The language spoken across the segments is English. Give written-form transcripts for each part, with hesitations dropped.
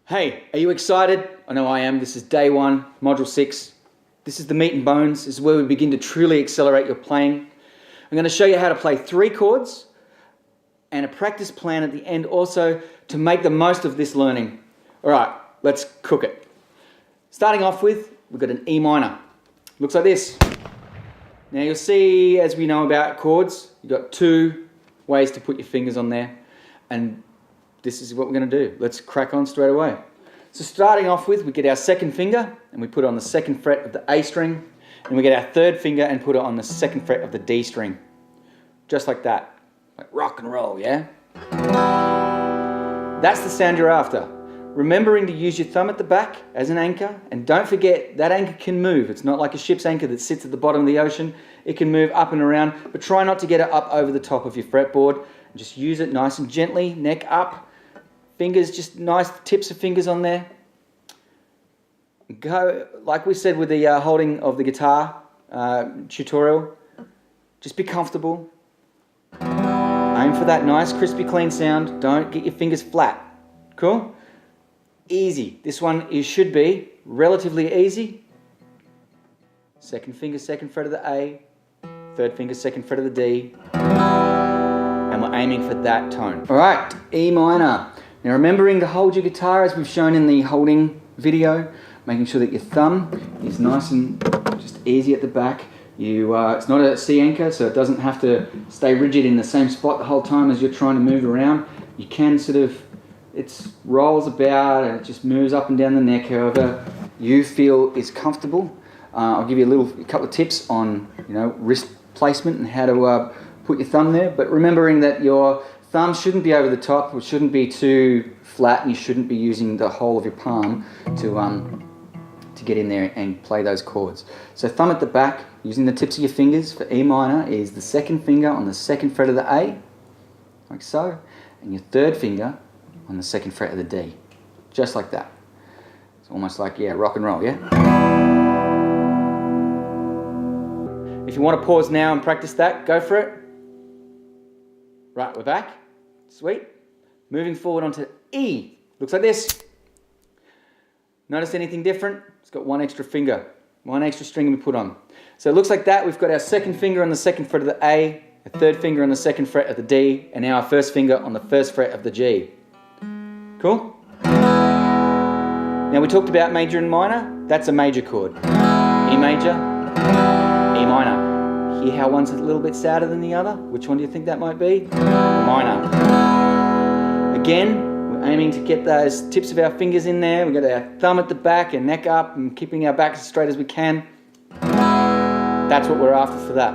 Hey, are you excited? I know I am. This is day one, module 6. This is the meat and bones. This is where we begin to truly accelerate your playing. I'm going to show you how to play 3 chords and a practice plan at the end also to make the most of this learning. All right, let's cook it. Starting off with, we've got an E minor. Looks like this. Now you'll see, as we know about chords, you've got 2 ways to put your fingers on there, and this is what we're going to do. Let's crack on straight away. So starting off with, we get our 2nd finger and we put it on the 2nd fret of the A string, and we get our 3rd finger and put it on the 2nd fret of the D string. Just like that. Like rock and roll, yeah? That's the sound you're after. Remembering to use your thumb at the back as an anchor, and don't forget that anchor can move. It's not like a ship's anchor that sits at the bottom of the ocean. It can move up and around, but try not to get it up over the top of your fretboard. Just use it nice and gently, neck up. Fingers, just nice tips of fingers on there. Go, like we said with the holding of the guitar tutorial, just be comfortable. Aim for that nice, crispy, clean sound. Don't get your fingers flat. Cool? Easy. This one should be relatively easy. 2nd finger, 2nd fret of the A. 3rd finger, 2nd fret of the D. And we're aiming for that tone. All right, E minor. Now remembering to hold your guitar as we've shown in the holding video, making sure that your thumb is nice and just easy at the back. It's not a C anchor, so it doesn't have to stay rigid in the same spot the whole time as you're trying to move around. You can sort of, it rolls about and it just moves up and down the neck however you feel is comfortable. I'll give you a couple of tips on wrist placement and how to put your thumb there, but remembering that your thumb shouldn't be over the top, it shouldn't be too flat, and you shouldn't be using the whole of your palm to get in there and play those chords. So thumb at the back, using the tips of your fingers for E minor is the 2nd finger on the 2nd fret of the A, like so, and your 3rd finger on the 2nd fret of the D, just like that. It's almost like, yeah, rock and roll, yeah? If you want to pause now and practice that, go for it. Right, we're back. Sweet. Moving forward onto E. Looks like this. Notice anything different? It's got 1 extra finger, 1 extra string we put on. So it looks like that. We've got our 2nd finger on the 2nd fret of the A, a 3rd finger on the 2nd fret of the D, and now our 1st finger on the 1st fret of the G. Cool? Now we talked about major and minor. That's a major chord. E major, E minor. Hear how one's a little bit sadder than the other? Which one do you think that might be? Minor. Again, we're aiming to get those tips of our fingers in there. We've got our thumb at the back and neck up and keeping our back as straight as we can. That's what we're after for that.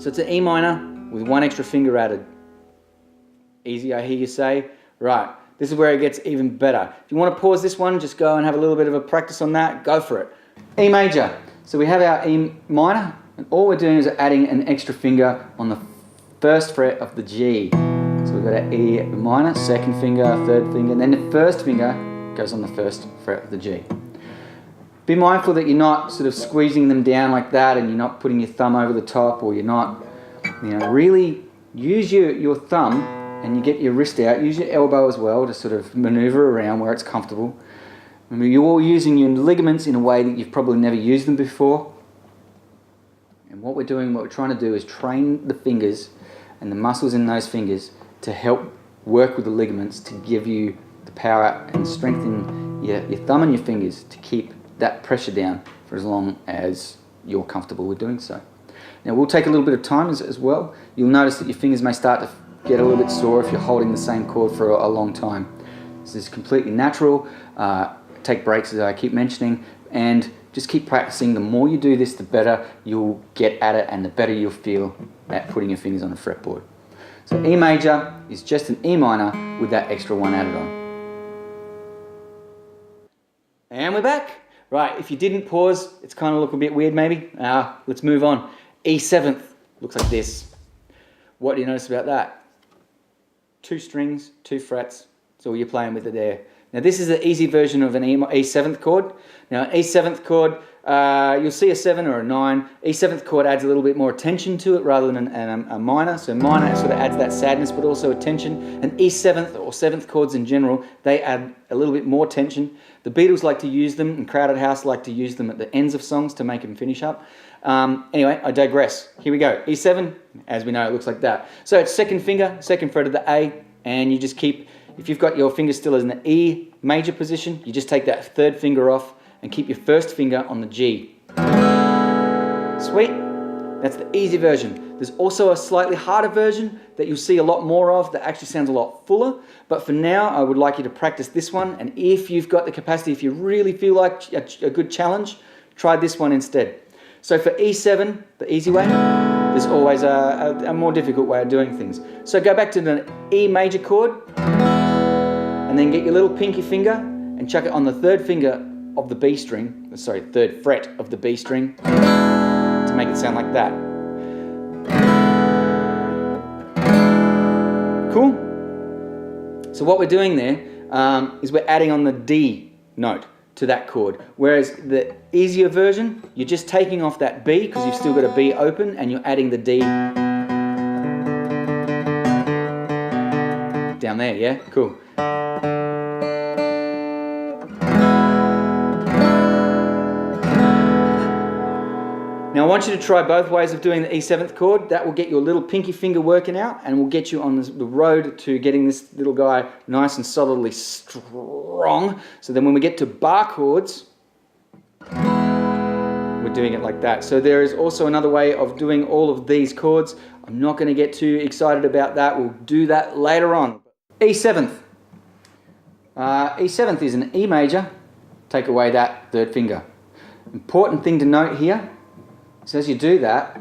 So it's an E minor with 1 extra finger added. Easy, I hear you say. Right, this is where it gets even better. If you want to pause this one, just go and have a little bit of a practice on that. Go for it. E major. So we have our E minor. And all we're doing is adding an extra finger on the 1st fret of the G. So we've got our E minor, 2nd finger, 3rd finger, and then the 1st finger goes on the 1st fret of the G. Be mindful that you're not sort of squeezing them down like that, and you're not putting your thumb over the top, or you're not, really use your thumb and you get your wrist out. Use your elbow as well to sort of maneuver around where it's comfortable. Remember, you're all using your ligaments in a way that you've probably never used them before. And what we're trying to do is train the fingers and the muscles in those fingers to help work with the ligaments to give you the power and strengthen your thumb and your fingers to keep that pressure down for as long as you're comfortable with doing so. Now we'll take a little bit of time as well. You'll notice that your fingers may start to get a little bit sore if you're holding the same chord for a long time. This is completely natural. Take breaks, as I keep mentioning, and just keep practicing. The more you do this, the better you'll get at it and the better you'll feel at putting your fingers on the fretboard. So E major is just an E minor with that extra 1 added on. And we're back. Right, if you didn't pause, it's kind of look a bit weird maybe. Let's move on. E7th looks like this. What do you notice about that? 2 strings, 2 frets. That's all you're playing with it there. Now this is the easy version of an E7th chord. Now an E7th chord, you'll see a 7 or a 9. E7th chord adds a little bit more attention to it rather than a minor. So minor sort of adds that sadness but also attention. And E7th or 7th chords in general, they add a little bit more tension. The Beatles like to use them, and Crowded House like to use them at the ends of songs to make them finish up. Anyway, I digress. Here we go. E7, as we know, it looks like that. So it's second finger, second fret of the A, and you just keep, if you've got your finger still in the E major position, you just take that third finger off and keep your first finger on the G. Sweet. That's the easy version. There's also a slightly harder version that you'll see a lot more of that actually sounds a lot fuller. But for now, I would like you to practice this one. And if you've got the capacity, if you really feel like a good challenge, try this one instead. So for E7, the easy way, there's always a more difficult way of doing things. So go back to the E major chord and then get your little pinky finger and chuck it on the third finger of the B string, sorry, third fret of the B string to make it sound like that. Cool? So what we're doing there is we're adding on the D note to that chord, whereas the easier version, you're just taking off that B because you've still got a B open and you're adding the D down there, yeah? Cool. Now I want you to try both ways of doing the E7th chord. That will get your little pinky finger working out and will get you on the road to getting this little guy nice and solidly strong. So then when we get to bar chords, we're doing it like that. So there is also another way of doing all of these chords. I'm not going to get too excited about that. We'll do that later on. E7th. E7th is an E major. Take away that third finger. Important thing to note here. So as you do that,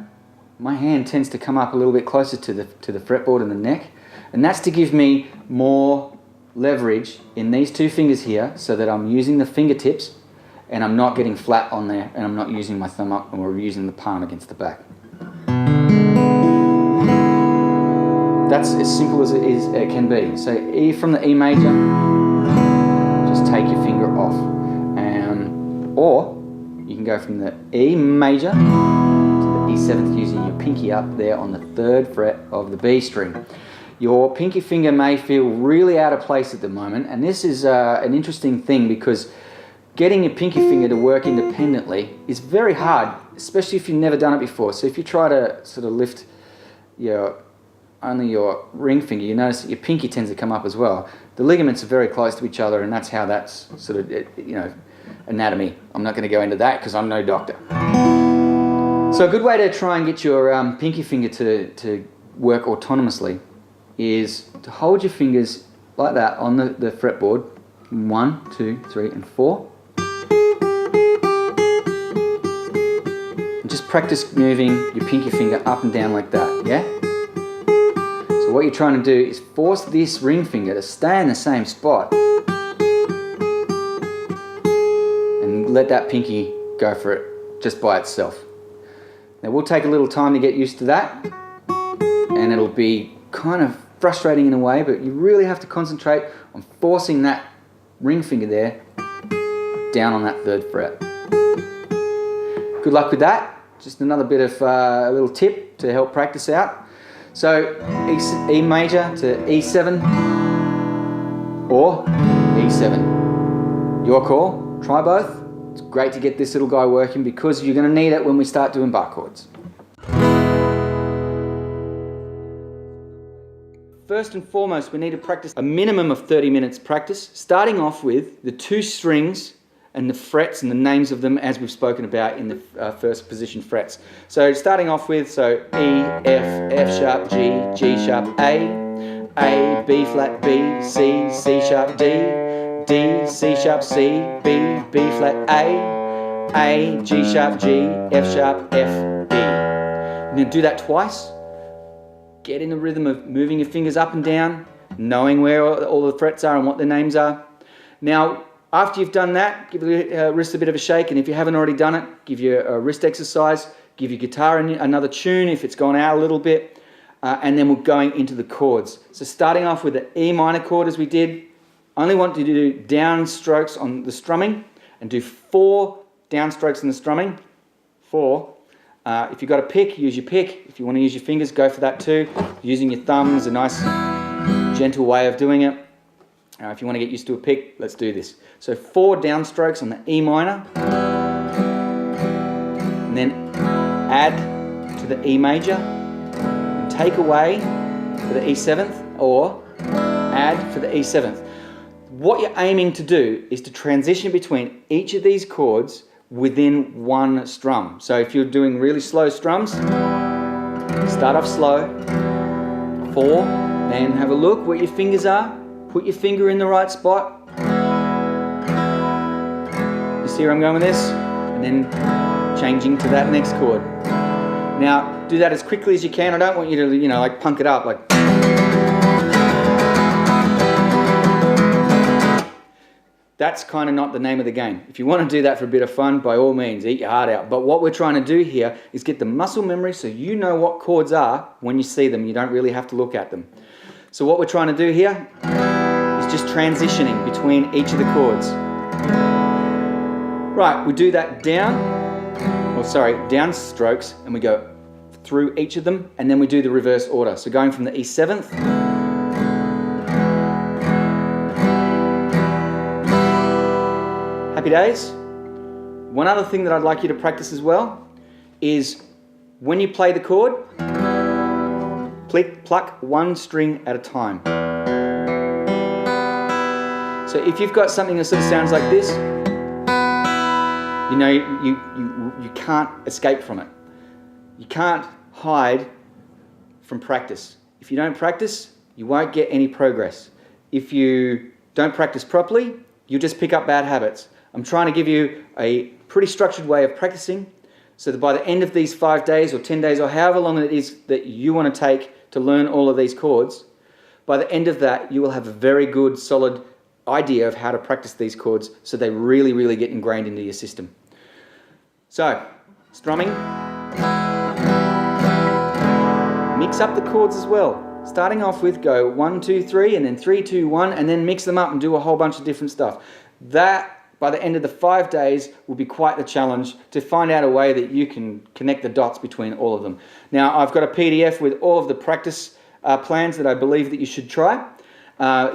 my hand tends to come up a little bit closer to the fretboard and the neck, and that's to give me more leverage in these two fingers here so that I'm using the fingertips and I'm not getting flat on there and I'm not using my thumb up and we're using the palm against the back. That's as simple as it can be. So E from the E major, just take your finger off. Or you can go from the E major to the E7th using your pinky up there on the third fret of the B string. Your pinky finger may feel really out of place at the moment, and this is an interesting thing because getting your pinky finger to work independently is very hard, especially if you've never done it before. So if you try to sort of lift only your ring finger, you notice that your pinky tends to come up as well. The ligaments are very close to each other, and that's how that's sort of, anatomy. I'm not going to go into that because I'm no doctor. So a good way to try and get your pinky finger to work autonomously is to hold your fingers like that on the fretboard. 1, 2, 3, and 4. And just practice moving your pinky finger up and down like that, yeah? So what you're trying to do is force this ring finger to stay in the same spot and let that pinky go for it just by itself. Now we'll take a little time to get used to that, and it'll be kind of frustrating in a way, but you really have to concentrate on forcing that ring finger there down on that third fret. Good luck with that. Just another bit of a little tip to help practice out. So E major to E7 or E7. Your call. Try both. It's great to get this little guy working because you're going to need it when we start doing bar chords. First and foremost, we need to practice a minimum of 30 minutes practice, starting off with the 2 strings and the frets and the names of them as we've spoken about in the first position frets. So starting off with, E, F, F sharp, G, G sharp, A, B flat, B, C, C sharp, D, C sharp, C, B flat, A, G sharp, G, F sharp, F, B. You're going to do that twice. Get in the rhythm of moving your fingers up and down, knowing where all the frets are and what their names are. Now, after you've done that, give your wrist a bit of a shake, and if you haven't already done it, give your wrist exercise, give your guitar another tune if it's gone out a little bit, and then we're going into the chords. So starting off with the E minor chord as we did, only want you to do down strokes on the strumming and do 4 downstrokes in the strumming. 4. If you've got a pick, use your pick. If you want to use your fingers, go for that too. Using your thumb is a nice, gentle way of doing it. If you want to get used to a pick, let's do this. So 4 downstrokes on the E minor, and then add to the E major, and take away for the E7th, or add for the E7th. What you're aiming to do is to transition between each of these chords within one strum. So if you're doing really slow strums, start off slow, 4, then have a look where your fingers are, put your finger in the right spot. You see where I'm going with this? And then changing to that next chord. Now, do that as quickly as you can. I don't want you to, like punk it up, like. That's kind of not the name of the game. If you want to do that for a bit of fun, by all means, eat your heart out. But what we're trying to do here is get the muscle memory so you know what chords are when you see them. You don't really have to look at them. So what we're trying to do here is just transitioning between each of the chords. Right, we do that down strokes, and we go through each of them, and then we do the reverse order. So going from the E7th, happy days. One other thing that I'd like you to practice as well is when you play the chord, pluck one string at a time. So if you've got something that sort of sounds like this, you can't escape from it. You can't hide from practice. If you don't practice, you won't get any progress. If you don't practice properly, you'll just pick up bad habits. I'm trying to give you a pretty structured way of practicing so that by the end of these 5 days or 10 days or however long it is that you want to take to learn all of these chords, by the end of that you will have a very good solid idea of how to practice these chords so they really, really get ingrained into your system. So, strumming, mix up the chords as well. Starting off with go 1, 2, 3 and then 3, 2, 1 and then mix them up and do a whole bunch of different stuff. That, by the end of the 5 days, will be quite the challenge to find out a way that you can connect the dots between all of them. Now, I've got a PDF with all of the practice plans that I believe that you should try.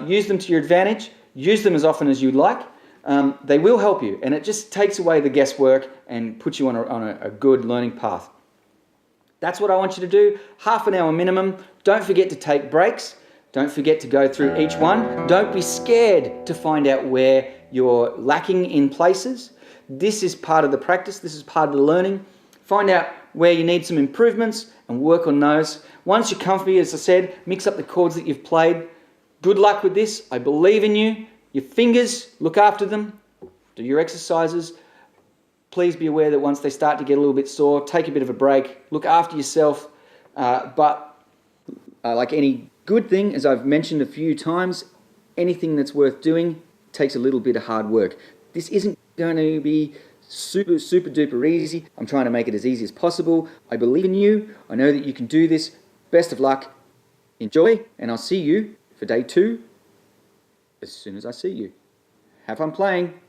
Use them to your advantage. Use them as often as you like. They will help you, and it just takes away the guesswork and puts you on a good learning path. That's what I want you to do. Half an hour minimum. Don't forget to take breaks. Don't forget to go through each one. Don't be scared to find out where you're lacking in places. This is part of the practice. This is part of the learning. Find out where you need some improvements and work on those. Once you're comfy, as I said, mix up the chords that you've played. Good luck with this. I believe in you. Your fingers, look after them. Do your exercises. Please be aware that once they start to get a little bit sore, take a bit of a break. Look after yourself. But like any good thing, as I've mentioned a few times, anything that's worth doing takes a little bit of hard work. This isn't going to be super, super duper easy. I'm trying to make it as easy as possible. I believe in you. I know that you can do this. Best of luck. Enjoy, and I'll see you for day 2 as soon as I see you. Have fun playing.